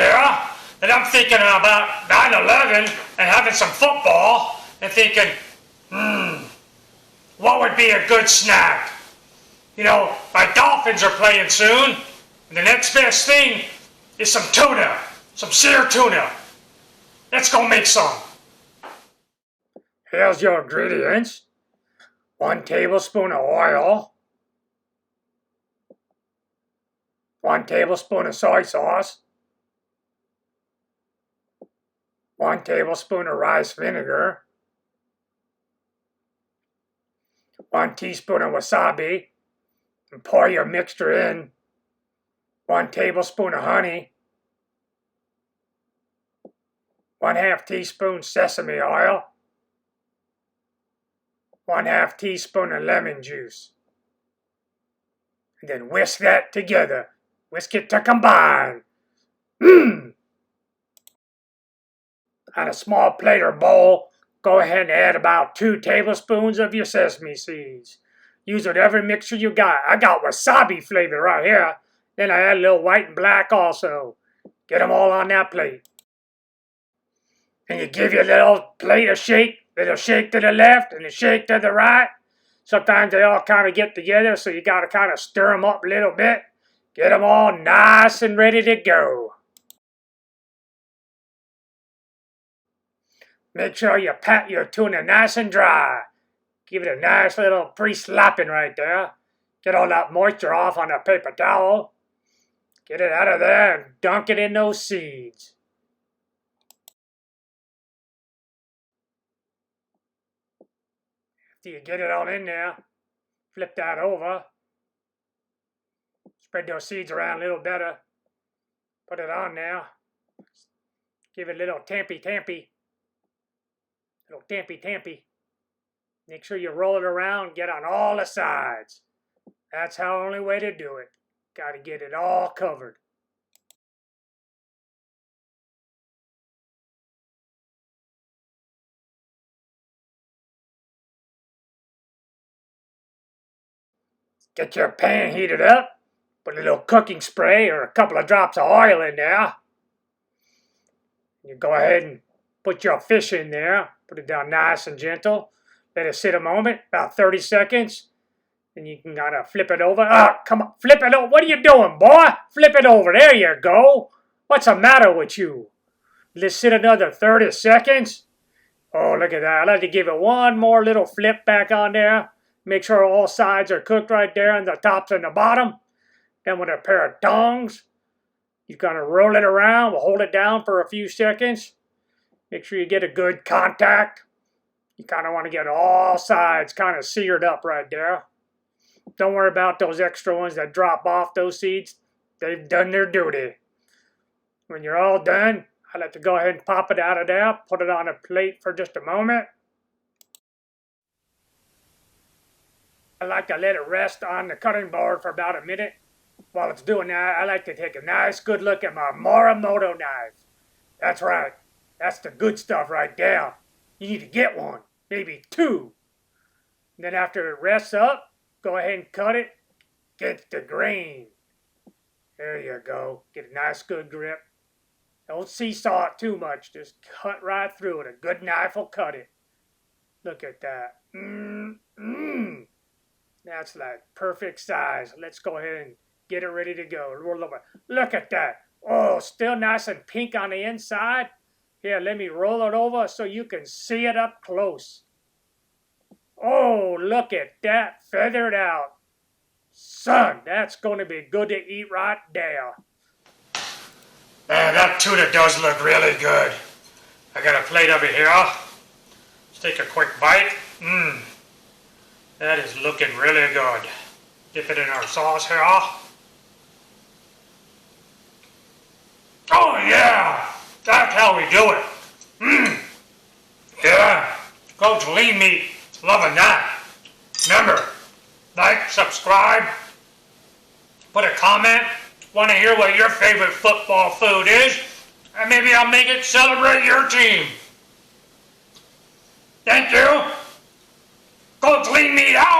there, and I'm thinking about 9/11 and having some football, and thinking, what would be a good snack? You know, my Dolphins are playing soon, and the next best thing is some tuna, some seared tuna. Let's go make some. Here's your ingredients. 1 tablespoon of oil. 1 tablespoon of soy sauce. 1 tablespoon of rice vinegar. 1 teaspoon of wasabi. And pour your mixture in. 1 tablespoon of honey. 1/2 teaspoon sesame oil. 1/2 teaspoon of lemon juice. And then whisk that together. Whisk it to combine. On a small plate or bowl, go ahead and add about 2 tablespoons of your sesame seeds. Use whatever mixture you got. I got wasabi flavor right here. Then I add a little white and black also. Get them all on that plate. And you give your little plate a shake. Little shake to the left and a shake to the right. Sometimes they all kind of get together, so you got to kind of stir them up a little bit. Get them all nice and ready to go. Make sure you pat your tuna nice and dry. Give it a nice little pre-slapping right there. Get all that moisture off on a paper towel. Get it out of there and dunk it in those seeds. After you get it all in there, flip that over. Spread those seeds around a little better. Put it on there. Give it a little tampy-tampy. Little tampy-tampy. Make sure you roll it around, get on all the sides. That's the only way to do it. Got to get it all covered. Get your pan heated up. Put a little cooking spray or a couple of drops of oil in there. You go ahead and put your fish in there. Put it down nice and gentle. Let it sit a moment, about 30 seconds. Then you can kind of flip it over. Come on, flip it over. What are you doing, boy? Flip it over. There you go. What's the matter with you? Let's sit another 30 seconds. Oh, look at that. I like to give it one more little flip back on there. Make sure all sides are cooked right there, and the tops and the bottom. Then with a pair of tongs, you kind of roll it around. We'll hold it down for a few seconds. Make sure you get a good contact. You kind of want to get all sides kind of seared up right there. Don't worry about those extra ones that drop off those seeds. They've done their duty. When you're all done, I like to go ahead and pop it out of there. Put it on a plate for just a moment. I like to let it rest on the cutting board for about a minute. While it's doing that, I like to take a nice good look at my Morimoto knife. That's right. That's the good stuff right there. You need to get one, maybe 2. And then after it rests up, go ahead and cut it. Get the grain. There you go. Get a nice good grip. Don't seesaw it too much. Just cut right through it. A good knife will cut it. Look at that. That's like perfect size. Let's go ahead and get it ready to go. Roll over. Look at that. Oh, still nice and pink on the inside. Here, let me roll it over so you can see it up close. Oh, look at that, feathered out. Son, that's going to be good to eat right there. Man, that tuna does look really good. I got a plate of it here. Let's take a quick bite. That is looking really good. Dip it in our sauce here. Oh yeah! That's how we do it. Yeah. Coach Lean Meat. Loving that. Remember, like, subscribe, put a comment. Want to hear what your favorite football food is? And maybe I'll make it celebrate your team. Thank you. Coach Lean Meat out.